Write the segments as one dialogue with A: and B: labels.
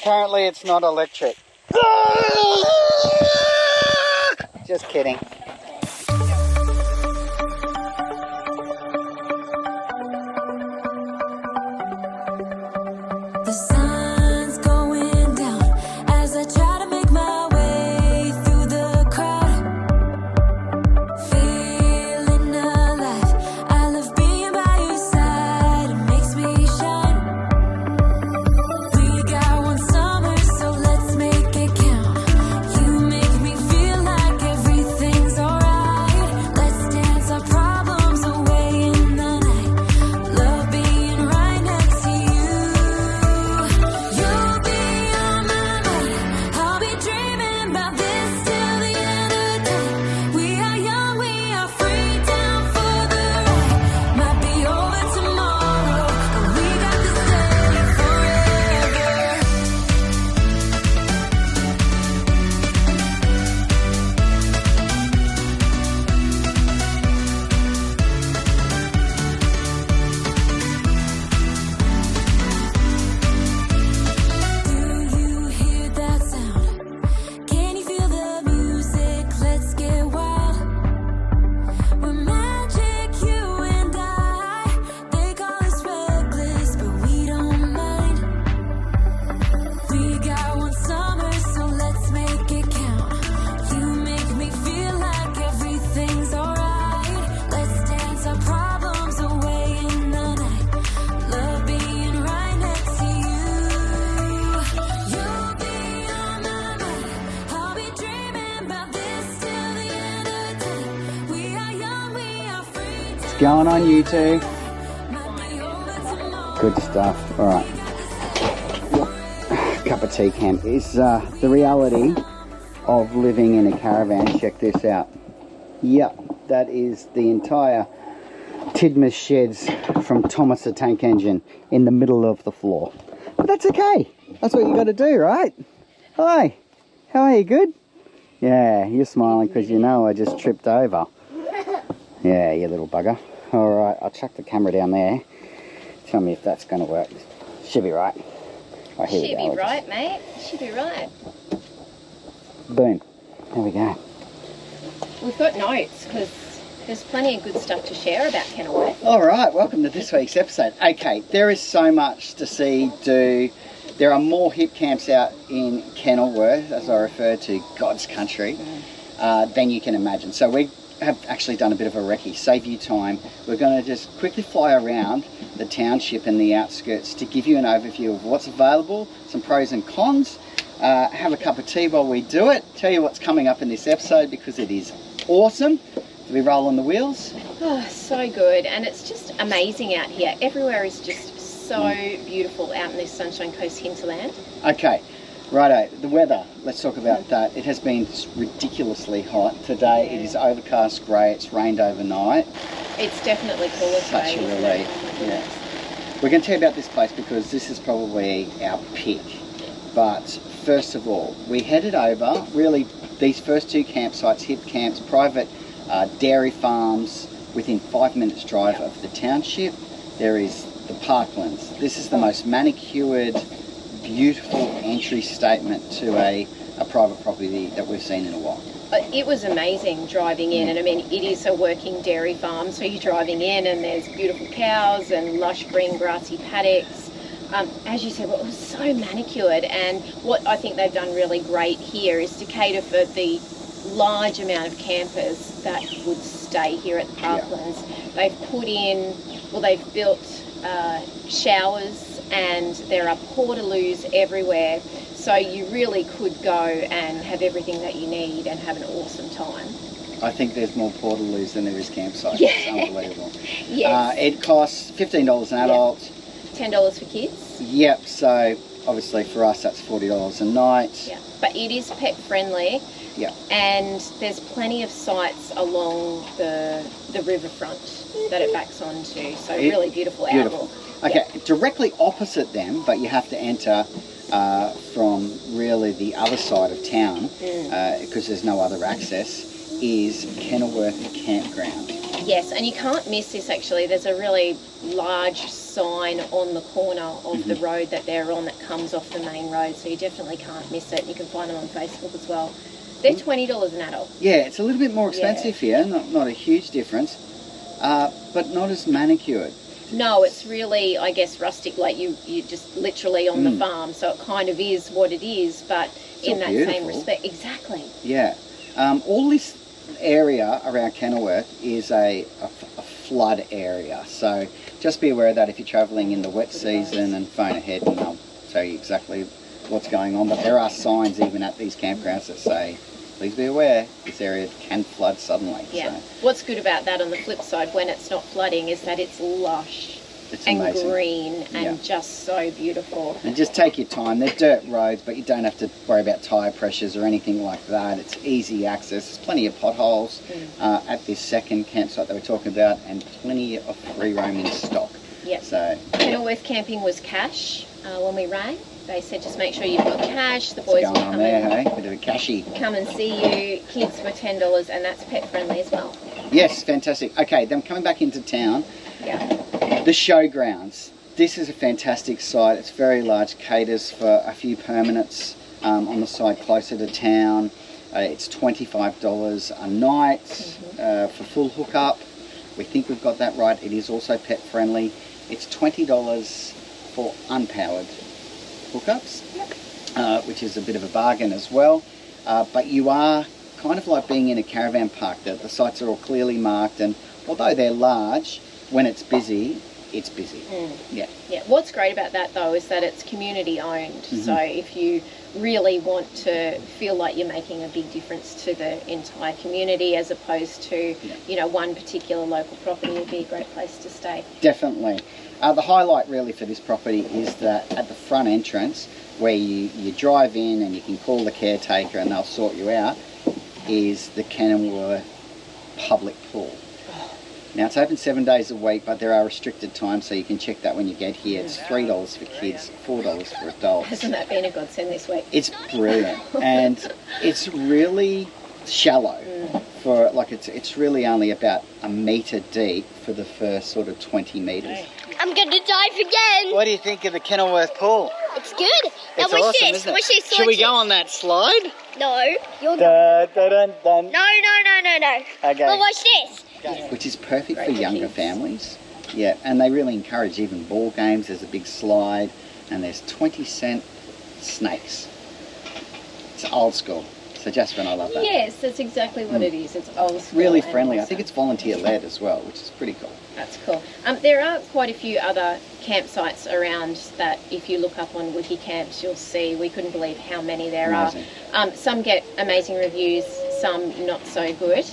A: Apparently it's not electric. Just kidding.
B: The sun's going down as I try to make my way through the crowd. Feeling alive, I love being by your side, it makes me shine. We got one summer, so let's make it count. You make me feel like everything's alright. Let's dance our problems away in the night. Love being right next to you. You'll be on my mind. I'll be dreaming about this till the end of time. We are young, we are free, down for the ride. Might be over tomorrow, but we got this day forever. Do you hear that sound? Can you feel the music? Let's get wild. We're magic, you and I. They call us reckless, but we don't mind. We got one summer, so let's make it count. You make me feel like everything's alright. Let's dance our problems away in the night. Love being right next to you. You'll be on my mind. I'll be dreaming about this till the end of time. We are young, we are free.
A: What's going on, you two?
B: Might be over tomorrow.
A: Good stuff. All right. Cup of tea camp is the reality of living in a caravan. Check this out. Yep, that is the entire Tidmouth sheds from Thomas the Tank Engine in the middle of the floor. But that's okay. That's what you got to do, right? Hi. How are you? Good? Yeah, you're smiling because you know I just tripped over. Yeah, you little bugger. All right, I'll chuck the camera down there. Tell me if that's going to work. Should be right. Oh, here we
C: Should
A: go.
C: be right, mate. Should be right.
A: Boom. There we go.
C: We've got notes because there's plenty of good stuff to share about Kenilworth.
A: All right, welcome to this week's episode. Okay, there is so much to see, do. There are more hip camps out in Kenilworth, as I refer to God's country, than you can imagine. So we have actually done a bit of a recce, save you time. We're going to just quickly fly around the township and the outskirts to give you an overview of what's available, some pros and cons, have a cup of tea while we do it, tell you what's coming up in this episode because it is awesome. Do we roll on the wheels?
C: Oh, so good. And it's just amazing out here. Everywhere is just so beautiful out in this Sunshine Coast Hinterland.
A: Okay, righto, the weather, let's talk about that. It has been ridiculously hot today. It is overcast, grey, it's rained overnight.
C: It's definitely cooler
A: Such
C: today.
A: a
C: isn't
A: relief.
C: it?
A: Yeah. We're going to tell you about this place because this is probably our pick. But first of all, we headed over, really these first two campsites, hip camps, private dairy farms within 5 minutes drive of the township. There is the Parklands. This is the most manicured, beautiful entry statement to a private property that we've seen in a while.
C: It was amazing driving in, and I mean, it is a working dairy farm, so you're driving in and there's beautiful cows and lush green grassy paddocks. As you said, well, it was so manicured, and what I think they've done really great here is to cater for the large amount of campers that would stay here at the Parklands. They've put in, well, they've built showers, and there are portaloos everywhere, so you really could go and have everything that you need and have an awesome time.
A: I think there's more portaloos than there is campsites.
C: Yeah.
A: It's unbelievable.
C: Yes.
A: It costs $15 an adult.
C: $10 for kids.
A: Yep, so obviously for us that's $40 a night.
C: Yeah, but it is pet friendly.
A: Yeah.
C: And there's plenty of sites along the riverfront that it backs onto. So really beautiful outlook.
A: Okay, directly opposite them, but you have to enter from really the other side of town because there's no other access, is Kenilworth Campground.
C: Yes, and you can't miss this actually. There's a really large sign on the corner of the road that they're on that comes off the main road, so you definitely can't miss it. You can find them on Facebook as well. They're $20 an adult.
A: Yeah, it's a little bit more expensive here, not a huge difference, but not as manicured.
C: No, it's really, I guess, rustic, like you just literally on the farm, so it kind of is what it is, but in that same respect. Exactly.
A: Yeah. All this area around Kenilworth is a flood area, so just be aware of that if you're travelling in the wet season, and phone ahead and they'll tell you exactly what's going on. But there are signs even at these campgrounds that say, please be aware, this area can flood suddenly.
C: Yeah.
A: So
C: What's good about that on the flip side, when it's not flooding, is that it's lush and
A: amazing.
C: Green and just so beautiful.
A: And just take your time. They're dirt roads, but you don't have to worry about tyre pressures or anything like that. It's easy access. There's plenty of potholes at this second campsite that we're talking about, and plenty of free roaming stock.
C: Yep.
A: So
C: Kenilworth Camping was cash when we rang. They said just make sure you've got cash. The boys will come
A: hey? Bit of a cashy.
C: come and see you. Kids were $10, and that's pet friendly as well.
A: Yes, fantastic. Okay, then coming back into town.
C: Yeah.
A: The Showgrounds. This is a fantastic site. It's very large, caters for a few permanents on the side closer to town. It's $25 a night for full hookup. We think we've got that right. It is also pet friendly. It's $20 for unpowered hookups, which is a bit of a bargain as well. But you are kind of like being in a caravan park. The sites are all clearly marked, and although they're large, when it's busy, it's busy. Yeah.
C: What's great about that though is that it's community owned. So if you really want to feel like you're making a big difference to the entire community, as opposed to one particular local property, would be a great place to stay.
A: Definitely. The highlight really for this property is that at the front entrance, where you drive in and you can call the caretaker and they'll sort you out, is the Kenilworth public pool. Now it's open 7 days a week, but there are restricted times, so you can check that when you get here. It's $3 for kids, $4 for adults.
C: Hasn't that been a godsend this week?
A: It's brilliant, and it's really shallow. For it's really only about a metre deep for the first sort of 20 metres.
D: I'm gonna dive again.
A: What do you think of the Kenilworth pool?
D: It's good. Now
A: It's
D: watch
A: awesome,
D: this.
A: isn't it?
D: Watch this.
A: Should we go on that slide?
D: No. You're
A: Dun, dun, dun, dun.
D: No.
A: Okay.
D: Well, watch this.
A: Which is perfect for younger families. Yeah, and they really encourage even ball games. There's a big slide, and there's 20-cent snakes. It's old school. So Jasper and I love that.
C: Yes, that's exactly what it is. It's old school.
A: Really
C: and
A: friendly. I
C: awesome.
A: think it's volunteer-led as well, which is pretty cool.
C: That's cool. There are quite a few other campsites around that if you look up on Wiki Camps, you'll see. We couldn't believe how many there
A: Amazing.
C: are. Some get amazing reviews, some not so good.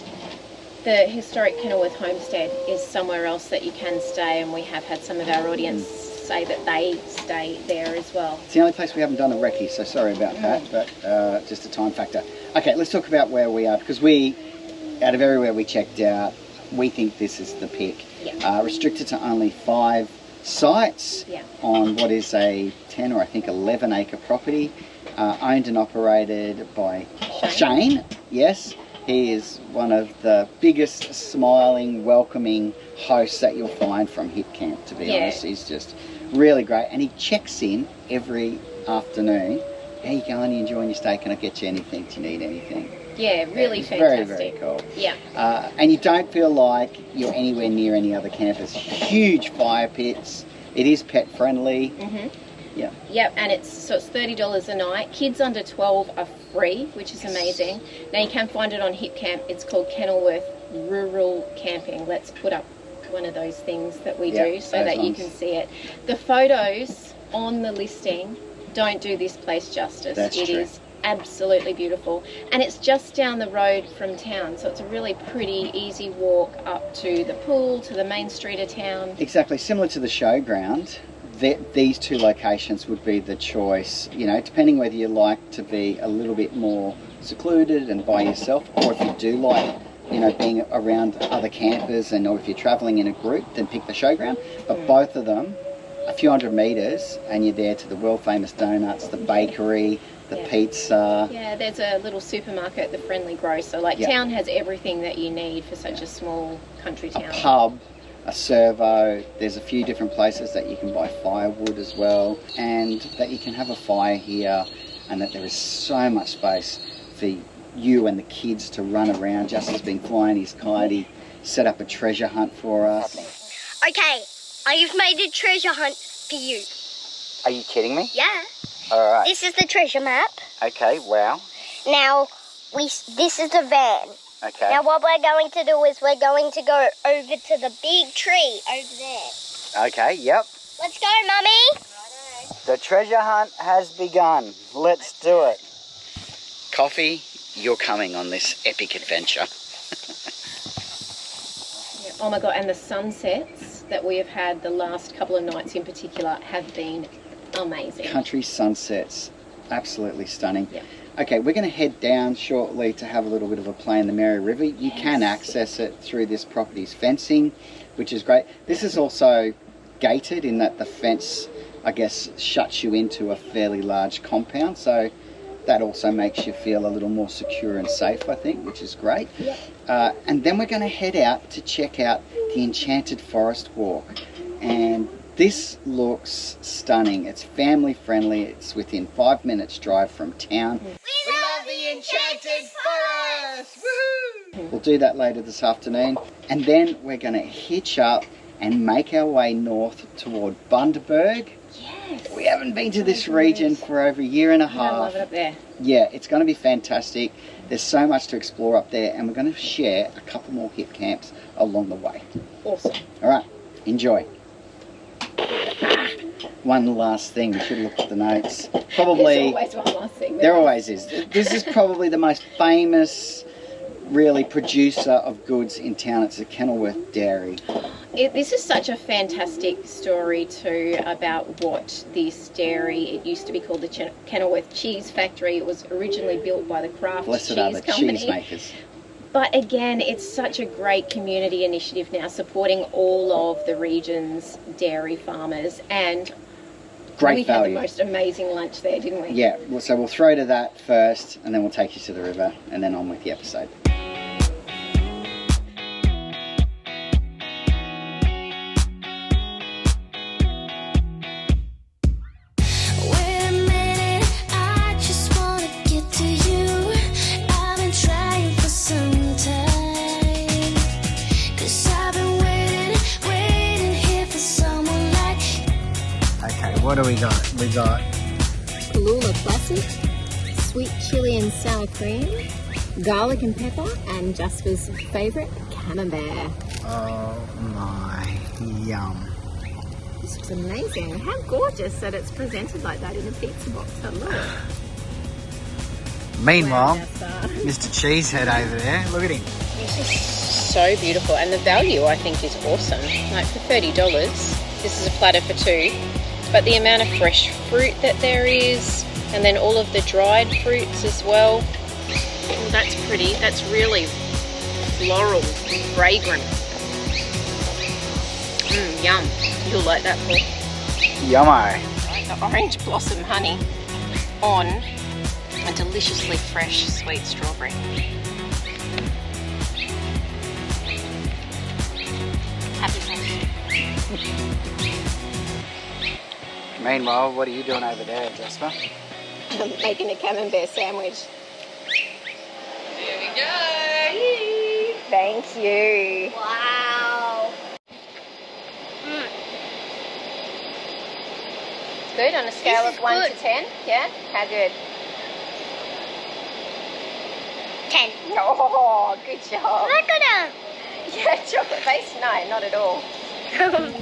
C: The historic Kenilworth Homestead is somewhere else that you can stay, and we have had some of our audience say that they stay there as well.
A: It's the only place we haven't done a recce, so sorry about that, but just a time factor. Okay, let's talk about where we are, because out of everywhere we checked out, we think this is the pick.
C: Yeah.
A: Restricted to only 5 sites on what is a 10 or I think 11 acre property, owned and operated by Shane. Yes, he is one of the biggest smiling, welcoming hosts that you'll find from Hip Camp, to be honest. He's just really great, and he checks in every afternoon. How you going? You enjoying your stay? Can I get you anything? Do you need anything?
C: Yeah, really
A: it's
C: fantastic.
A: Very, very cool.
C: Yeah.
A: And you don't feel like you're anywhere near any other campers. Huge fire pits. It is pet friendly. Yeah.
C: Yep, and it's $30 a night. Kids under 12 are free, which is amazing. Now you can find it on Hip Camp. It's called Kenilworth Rural Camping. Let's put up one of those things that we do so that you can see it. The photos on the listing don't do this place justice. It is absolutely beautiful, and it's just down the road from town, so it's a really pretty easy walk up to the pool, to the main street of town.
A: Exactly, similar to the Showground. These two locations would be the choice, depending whether you like to be a little bit more secluded and by yourself, or if you do like being around other campers, or if you're travelling in a group, then pick the Showground. But both of them, a few hundred metres, and you're there to the world famous donuts, the bakery, the
C: Yeah.
A: pizza.
C: Yeah, there's a little supermarket, the Friendly Grocer. Like,
A: Yeah.
C: town has everything that you need for such a small country
A: A
C: town.
A: pub, a servo. There's a few different places that you can buy firewood as well, and that you can have a fire here, and that there is so much space for you and the kids to run around. Justin's been flying his kite. He set up a treasure hunt for us.
D: Okay, I've made a treasure hunt for you.
A: Are you kidding me?
D: Yeah.
A: All right.
D: This is the treasure map.
A: Okay, wow.
D: Now, this is the van.
A: Okay.
D: Now, what we're going to do is we're going to go over to the big tree over there.
A: Okay, yep.
D: Let's go, Mummy.
A: The treasure hunt has begun. Let's do it. Coffee, you're coming on this epic adventure.
C: Yeah. Oh my God, and the sunsets that we have had the last couple of nights in particular have been amazing.
A: Country sunsets, absolutely stunning.
C: Yeah.
A: Okay, we're going to head down shortly to have a little bit of a play in the Mary River. You can access it through this property's fencing, which is great. This is also gated in that the fence, I guess, shuts you into a fairly large compound, so that also makes you feel a little more secure and safe, I think, which is great.
C: Yep.
A: And then we're going to head out to check out the Enchanted Forest Walk, and this looks stunning. It's family friendly. It's within 5 minutes drive from town.
D: We love the Enchanted Forest!
A: Woohoo! We'll do that later this afternoon, and then we're going to hitch up and make our way north toward Bundaberg.
C: Yes.
A: We haven't been to this region for over a year and a half.
C: I love it up there.
A: Yeah, it's going to be fantastic. There's so much to explore up there, and we're going to share a couple more hip camps along the way.
C: Awesome.
A: All right, enjoy. One last thing, we should look at the notes. Probably,
C: There's always one last thing.
A: there always is. This is probably the most famous, really, producer of goods in town. It's the Kenilworth Dairy.
C: This is such a fantastic story too about what this dairy, it used to be called the Kenilworth Cheese Factory. It was originally built by the Kraft
A: Blessed
C: Cheese
A: are the
C: Company.
A: cheesemakers.
C: But again, it's such a great community initiative now, supporting all of the region's dairy farmers, and
A: Great
C: we
A: value.
C: had the most amazing lunch there, didn't we?
A: Yeah, well, so we'll throw to that first, and then we'll take you to the river, and then on with the episode.
B: Wait a minute, I just wanna get to you. I've been trying for some time, 'cause I've been waiting here for someone like you.
A: Okay, what do we got? We got
E: Kalula Classic, sweet chili and sour cream, garlic and pepper, and Jasper's favourite, camembert.
A: oh my, yum.
E: This looks amazing. How gorgeous that it's presented like that in a pizza box. Hello.
A: Meanwhile,
E: Jasper.
A: Mr. Cheesehead over there, look at him.
C: This is so beautiful, and the value I think is awesome. Like for $30, this is a platter for two, but the amount of fresh fruit that there is, and then all of the dried fruits as well. Oh, that's pretty. That's really floral, fragrant. Yum. You'll like that, Paul.
A: Yummo.
C: The orange blossom honey on a deliciously fresh sweet strawberry. Happy Thanksgiving.
A: Meanwhile, what are you doing over there, Jasper?
C: I'm making a camembert sandwich. There we go. Thank you.
D: Wow.
C: Good on a scale
D: This
C: of
D: is
C: 1
D: good.
C: to 10. Yeah? How good?
D: 10.
C: Oh, good job.
D: Look at
C: Yeah, chocolate base? No, not at all.
D: him.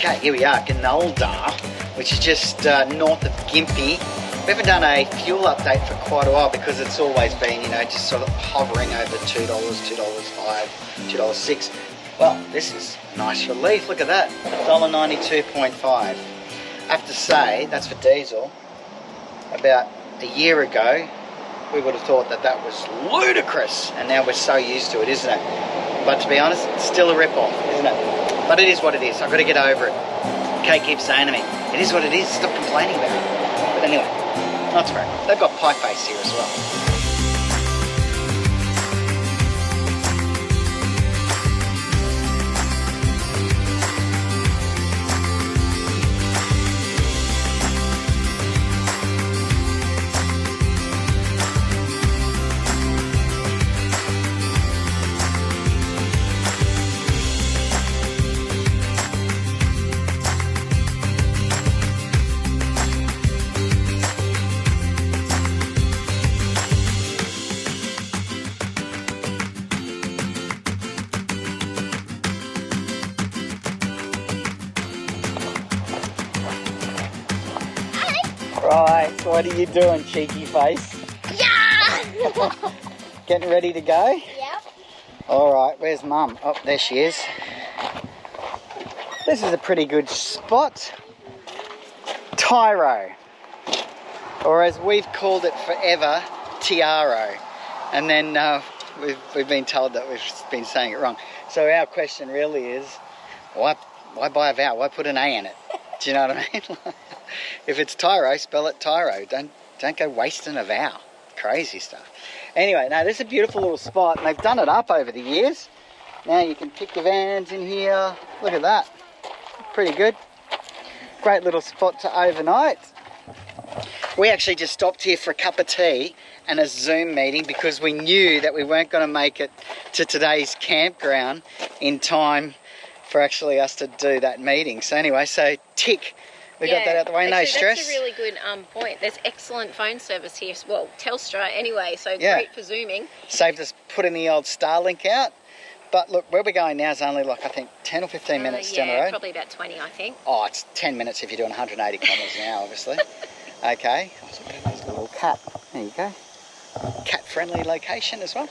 A: Okay, here we are, Kenilworth, which is just north of Gympie. We haven't done a fuel update for quite a while because it's always been, you know, just sort of hovering over $2, $2.05, $2.06. Well, this is a nice relief. Look at that, $1.92.5. I have to say, that's for diesel. About a year ago, we would have thought that that was ludicrous, and now we're so used to it, isn't it? But to be honest, it's still a rip-off, isn't it? But it is what it is. I've got to get over it. Kate keeps saying to me, it is what it is, stop complaining about it. But anyway, that's right. They've got pie face here as well. Right, what are you doing, cheeky face?
D: Yeah!
A: Getting ready to go?
D: Yep.
A: Alright, where's Mum? Oh, there she is. This is a pretty good spot. Tiaro. Or as we've called it forever, Tiaro. And then we've been told that we've been saying it wrong. So our question really is, why buy a vowel? Why put an A in it? Do you know what I mean? If it's Tiaro, spell it Tiaro. Don't go wasting a vowel. Crazy stuff. Anyway, no, this is a beautiful little spot, and they've done it up over the years. Now you can pick your vans in here. Look at that. Pretty good. Great little spot to overnight. We actually just stopped here for a cup of tea and a Zoom meeting because we knew that we weren't going to make it to today's campground in time for actually us to do that meeting. So anyway, so tick. We got that out the way, no stress.
C: That's a really good point. There's excellent phone service here. Well, Telstra anyway, so great for Zooming.
A: Saved us putting the old Starlink out. But look, where we're going now is only like, I think, 10 or 15 minutes down the road.
C: Yeah, probably about 20, I think.
A: Oh, it's 10 minutes if you're doing 180 kilometres an hour, obviously. Okay. There's a little cat. There you go. Cat-friendly location as well.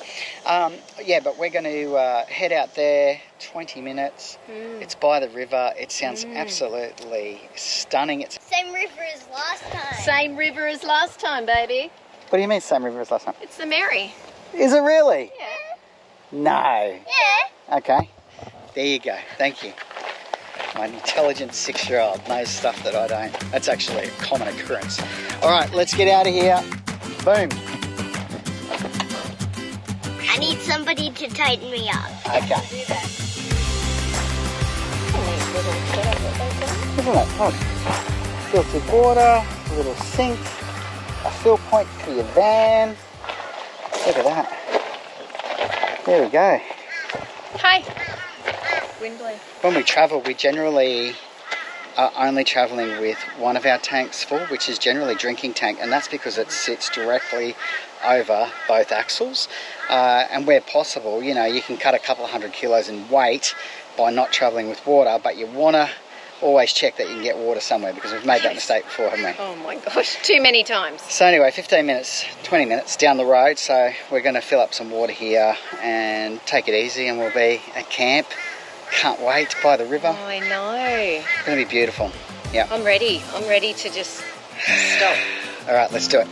A: Yeah, but we're going to head out there, 20 minutes. It's by the river. It sounds absolutely stunning. It's
D: Same river as last time.
C: Same river as last time, baby.
A: What do you mean same river as last time?
C: It's the Mary.
A: Is it really?
C: Yeah.
A: No.
D: Yeah.
A: Okay. There you go. Thank you. My intelligent 6-year-old knows stuff that I don't. That's actually a common occurrence. All right, let's get out of here. Boom.
D: I need somebody to tighten me up.
A: Okay.
C: Do that.
A: Isn't it? Oh. Filtered water, a little sink, a fill point for your van. Look at that. There we go.
C: Hi. Windley.
A: When we travel, we generally are only travelling with one of our tanks full, which is generally drinking tank, and that's because it sits directly over both axles. And where possible, you know, you can cut a couple of 100 kilos in weight by not travelling with water, but you want to always check that you can get water somewhere, because we've made that mistake before, haven't we?
C: Oh my gosh, too many times.
A: So anyway, 15 minutes, 20 minutes down the road, so we're going to fill up some water here and take it easy, and we'll be at camp. Can't wait, by the river.
C: Oh, I know.
A: It's going to be beautiful. Yeah.
C: I'm ready. I'm ready to just stop.
A: All right, let's do it.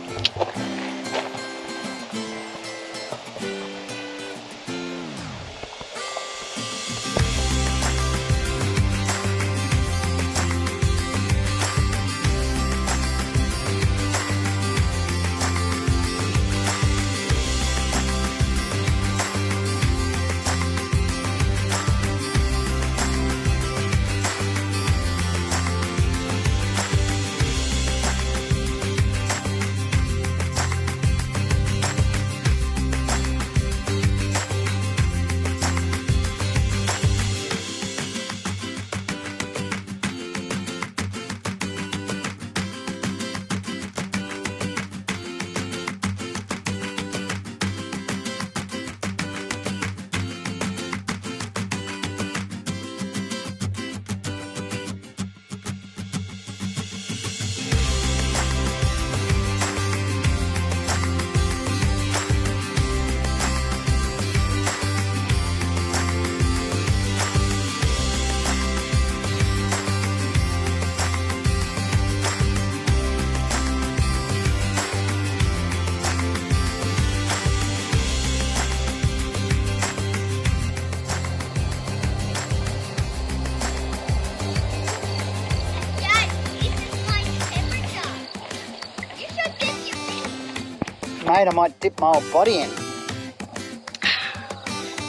A: Mate, I might dip my old body in.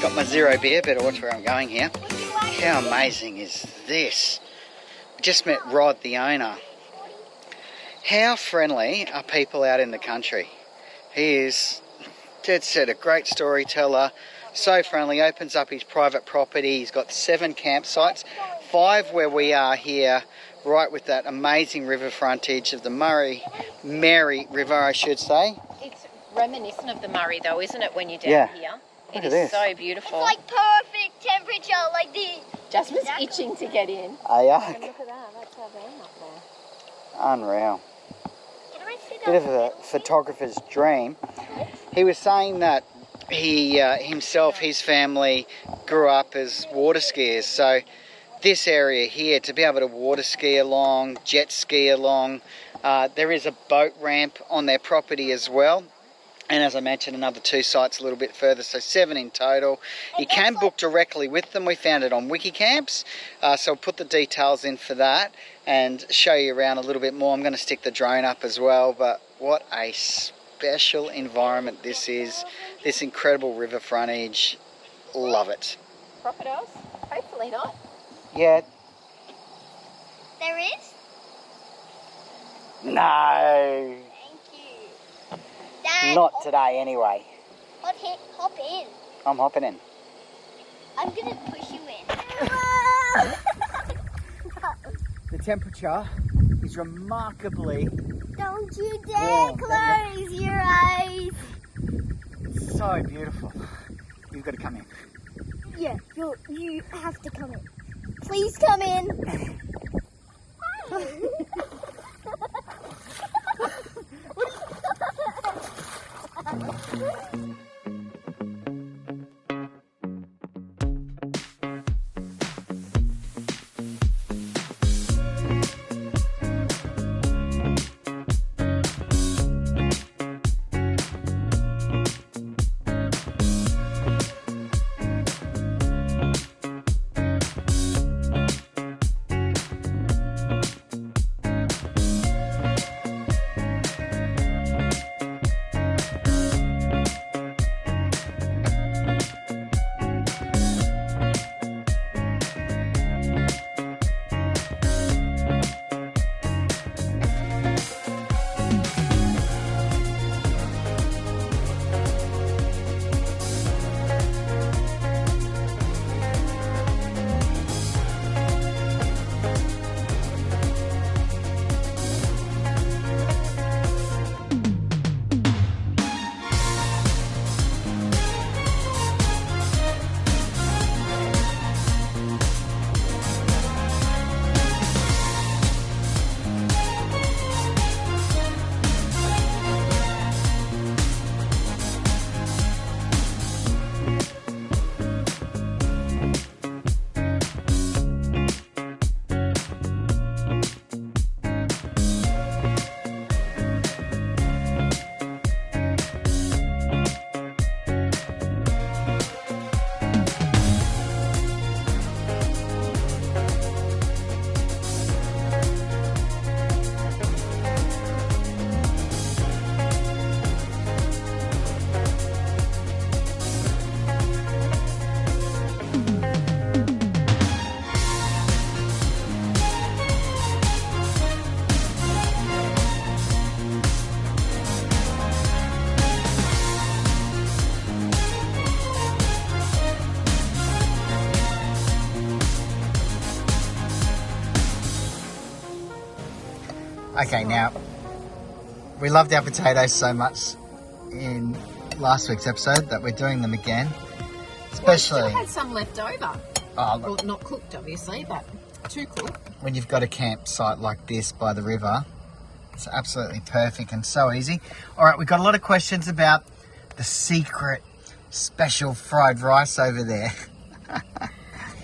A: Got my zero beer, better watch where I'm going here. How amazing is this? Just met Rod, the owner. How friendly are people out in the country? He is, dead set, a great storyteller. So friendly, opens up his private property. He's got 7 campsites, 5 where we are here, right with that amazing river frontage of the Mary River, I should say.
C: It's reminiscent of the Murray though, isn't it, when you're down here? It is so beautiful.
D: It's like perfect temperature, like this.
C: Jasmine's itching to get in.
A: Aye,
C: And look at that, that's our van up there.
A: unreal.
D: Can I see that?
A: Bit of a photographer's dream. He was saying that he himself, his family grew up as water skiers, so this area here, to be able to water ski along, jet ski along, there is a boat ramp on their property as well. And as I mentioned, another 2 sites a little bit further, so 7 in total. You can book directly with them. We found it on WikiCamps, so I'll put the details in for that and show you around a little bit more. I'm going to stick the drone up as well, but what a special environment this is. This incredible river frontage. Love it.
C: Crocodiles? Hopefully not.
A: Yeah.
D: There is?
A: No.
D: Thank you. Dad,
A: Not today anyway.
D: hop in.
A: I'm hopping in.
D: I'm going to push you in.
A: The temperature is remarkably
D: Don't you dare
A: Warm.
D: close your eyes.
A: so beautiful. You've got to come in.
D: Yeah, you have to come in. Please come in.
A: Okay, now, we loved our potatoes so much in last week's episode that we're doing them again. Especially
E: Still had some left over.
A: oh,
E: Well,
A: look,
E: not cooked, obviously, but too cooked.
A: when you've got a campsite like this by the river, it's absolutely perfect and so easy. All right, we've got a lot of questions about the secret special fried rice over there.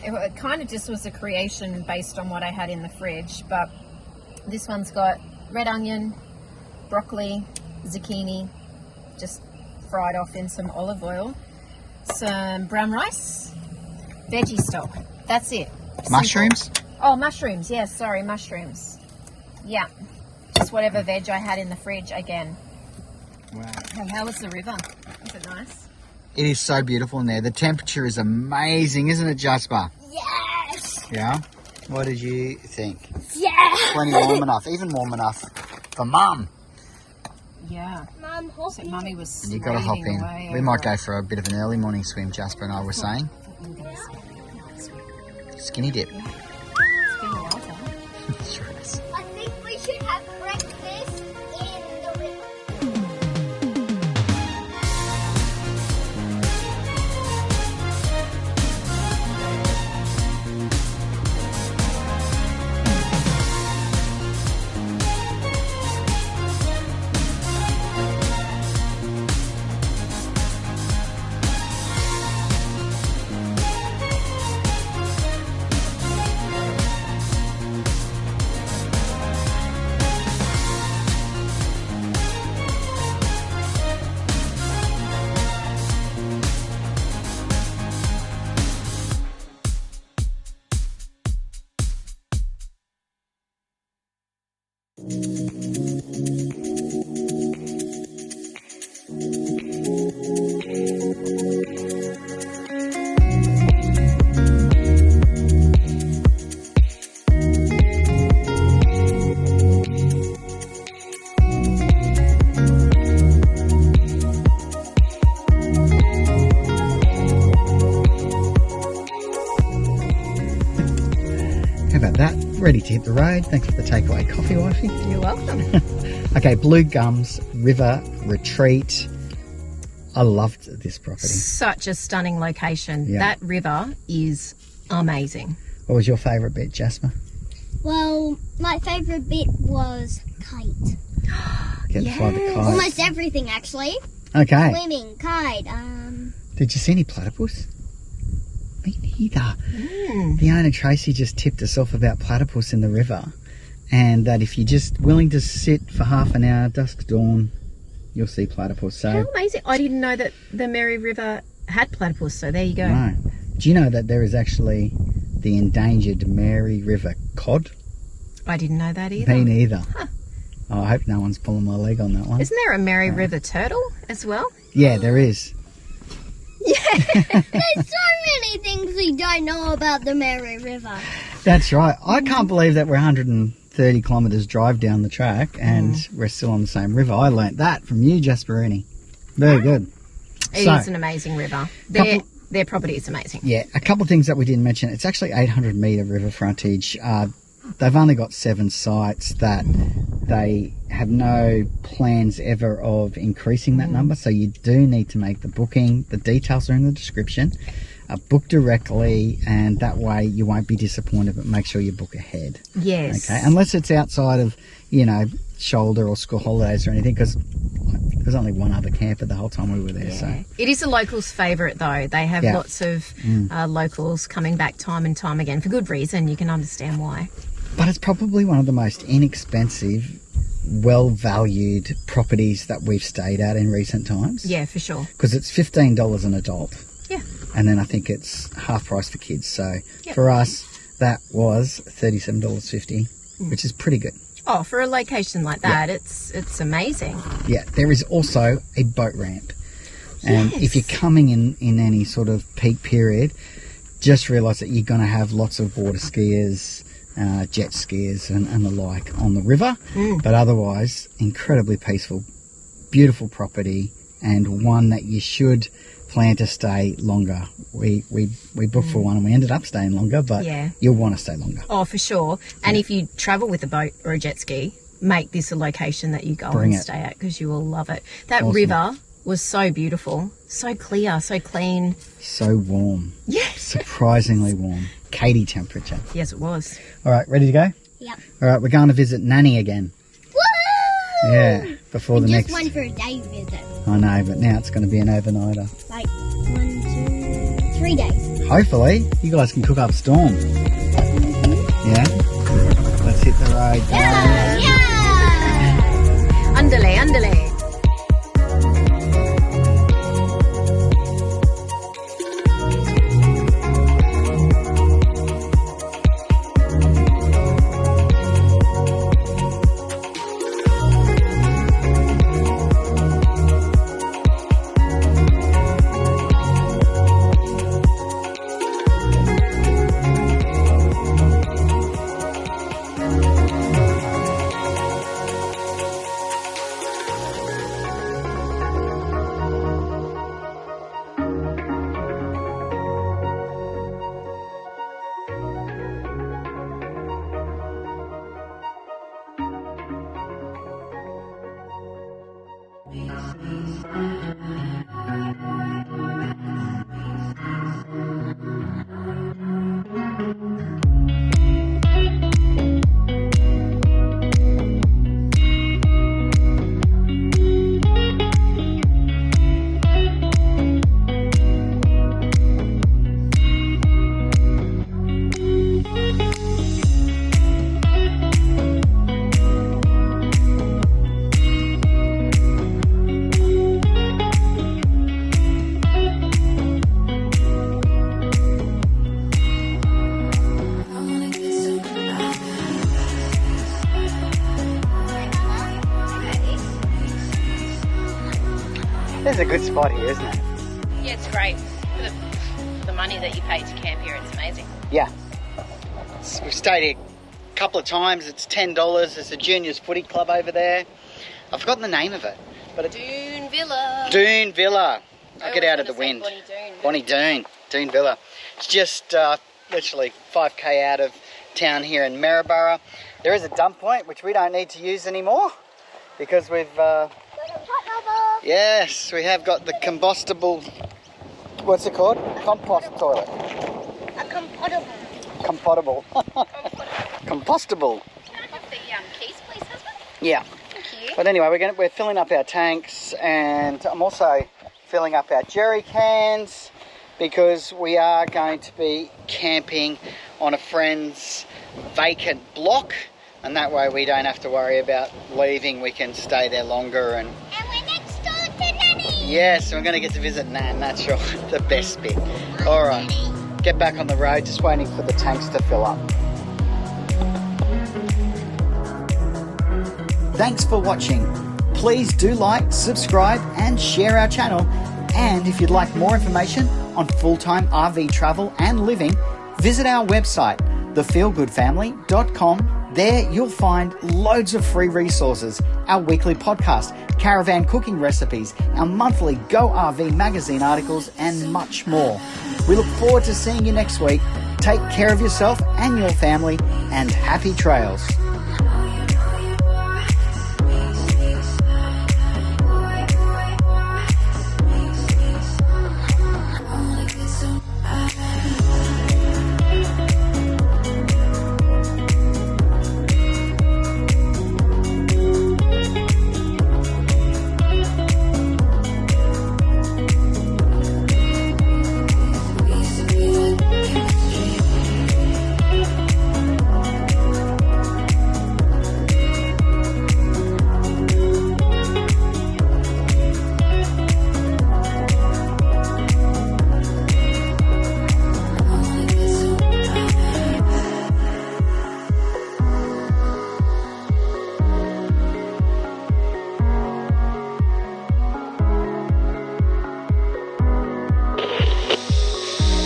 E: It kind of just was a creation based on what I had in the fridge, but this one's got red onion, broccoli, zucchini, just fried off in some olive oil, some brown rice, veggie stock. That's it. Simple.
A: Mushrooms?
E: Oh, mushrooms. Yes, sorry, mushrooms. Yeah. Just whatever veg I had in the fridge again.
A: Wow.
E: Hey, how was the river? Was it nice?
A: It is so beautiful in there. The temperature is amazing, isn't it, Jasper?
D: Yes.
A: Yeah? What did you think?
D: Yeah.
A: Plenty warm enough, even warm enough for Mum.
E: Yeah.
D: Mum, hop
E: So
D: in.
E: Mummy was
A: And you've got to hop
E: slaving
A: in.
E: away
A: We might
E: over
A: go
E: it.
A: for a bit of an early morning swim, Jasper and I were saying.
E: We're gonna swim.
A: Skinny dip.
E: Yeah. It's been a while, though.
A: Sure is.
D: I think we should have breakfast in the river.
A: How about that? Ready to hit the road. Thanks for the takeaway coffee, wifey.
E: You're welcome.
A: Okay, Blue Gums River Retreat. I loved this property.
E: Such a stunning location.
A: Yeah.
E: That river is amazing.
A: What was your favourite bit, Jasper?
D: Well, my favourite bit was kite.
A: Get to fly the kite.
D: Almost everything, actually.
A: Okay.
D: Swimming, kite,
A: Did you see any platypus? Me neither.
E: Mm.
A: The owner Tracy just tipped us off about platypus in the river, and that if you're just willing to sit for half an hour, dusk dawn, you'll see platypus. So,
E: How amazing. I didn't know that the Mary River had platypus, so there you go.
A: no. Do you know that there is actually the endangered Mary River cod?
E: I didn't know that either.
A: Me neither. Oh, I hope no one's pulling my leg on that one.
E: Isn't there a Mary River turtle as well?
A: Yeah, there is.
D: There's so many things we don't know about the Mary River.
A: That's right. I can't believe that we're 130 kilometres drive down the track and we're still on the same river. I learnt that from you, Jasperini. Very good.
E: It
A: So,
E: is an amazing river. Their property is amazing.
A: Yeah, a couple of things that we didn't mention. It's actually 800 metre river frontage. They've only got 7 sites that they have no plans ever of increasing that number. So you do need to make the booking. The details are in the description. Book directly, and that way you won't be disappointed, but make sure you book ahead.
E: Yes.
A: Okay, unless it's outside of, shoulder or school holidays or anything, because there's only one other camper the whole time we were there.
E: Yeah.
A: So
E: It is a locals' favourite though. They have
A: Yeah.
E: lots of locals coming back time and time again for good reason. You can understand why.
A: But it's probably one of the most inexpensive, well-valued properties that we've stayed at in recent times.
E: Yeah, for sure.
A: Because it's $15 an adult.
E: Yeah.
A: And then I think it's half price for kids. So
E: Yep.
A: for us, that was $37.50, which is pretty good.
E: Oh, for a location like that, it's amazing.
A: Yeah, there is also a boat ramp. And
E: Yes.
A: if you're coming in any sort of peak period, just realise that you're going to have lots of water skiers, jet skiers and the like on the river. But otherwise, incredibly peaceful, beautiful property, and one that you should plan to stay longer. We booked for one and we ended up staying longer, but
E: Yeah.
A: you'll want to stay longer.
E: Oh, for sure. And if you travel with a boat or a jet ski, make this a location that you go
A: Bring
E: and
A: it.
E: stay at because you will love it. That
A: Awesome.
E: river was so beautiful, so clear, so clean.
A: So warm.
E: Yes.
A: Surprisingly warm. Katie temperature.
E: Yes, it was.
A: All right, ready to go?
D: Yep.
A: All right, we're going to visit Nanny again.
D: Woo!
A: Yeah, before the
D: Just
A: next...
D: went for a day visit.
A: I know, but now it's going to be an overnighter.
D: Like 1, 2, 3 days.
A: Hopefully, you guys can cook up a storm. Yeah? Let's hit the road.
D: Yeah! Yeah!
E: Underlay, underlay.
A: This is a good spot here, isn't it?
E: Yeah, it's great. For the money that you pay to camp here, it's amazing.
A: Yeah. We've stayed here a couple of times. It's $10. There's a juniors footy club over there. I've forgotten the name of it. But it's
E: Dune Villa.
A: Dune Villa. I'll get
E: always
A: out of the
E: wanna say
A: wind.
E: Bonnie Doon.
A: Bonnie Doon. Dune Villa. It's just literally 5k out of town here in Maryborough. There is a dump point which we don't need to use anymore because we've yes, we have got the combustible, what's it called? Compost toilet.
D: A compatible.
A: Compostable. Compostable.
E: Can I have the keys, please, husband?
A: Yeah.
E: Thank you.
A: But anyway, we're filling up our tanks, and I'm also filling up our jerry cans because we are going to be camping on a friend's vacant block, and that way we don't have to worry about leaving. We can stay there longer. And
D: we're next door to Nanny.
A: yes, we're going to get to visit Nan. That's sure the best bit. All right, get back on the road, just waiting for the tanks to fill up. Thanks for watching. Please do like, subscribe and share our channel. And if you'd like more information on full-time RV travel and living, visit our website, thefeelgoodfamily.com. There you'll find loads of free resources, our weekly podcast, caravan cooking recipes, our monthly Go RV magazine articles and much more. We look forward to seeing you next week. Take care of yourself and your family, and happy trails.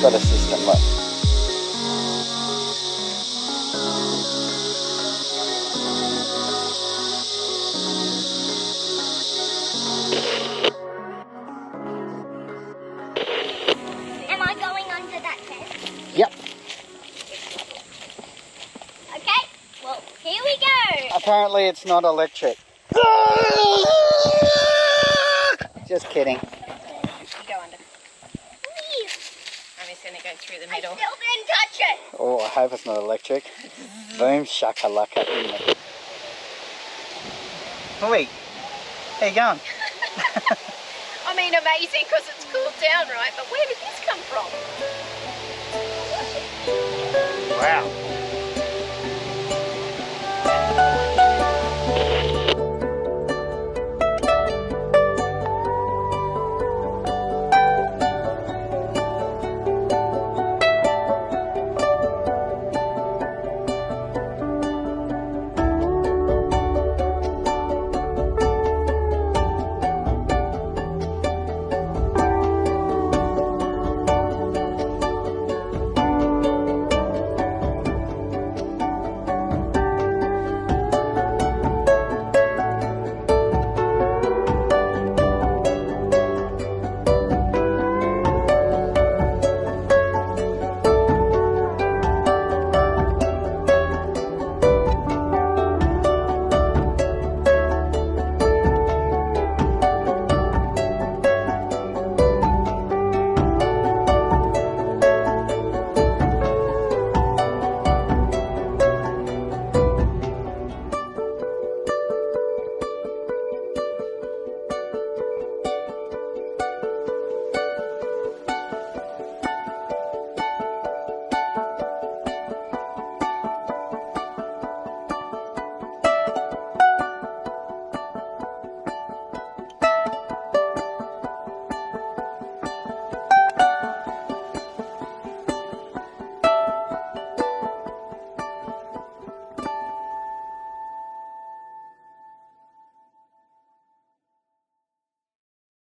A: Got a system, look.
D: Am I going under that fence?
A: Yep.
D: Okay, well, here we go.
A: Apparently it's not electric. Just kidding.
E: You go under. I'm just going to go through the
D: I
E: middle.
D: still didn't touch it.
A: Oh, I hope it's not electric. Boom, shakalaka. Oi, how you going?
E: I mean, amazing because it's cooled down, right? But where did this come from?
A: Wow.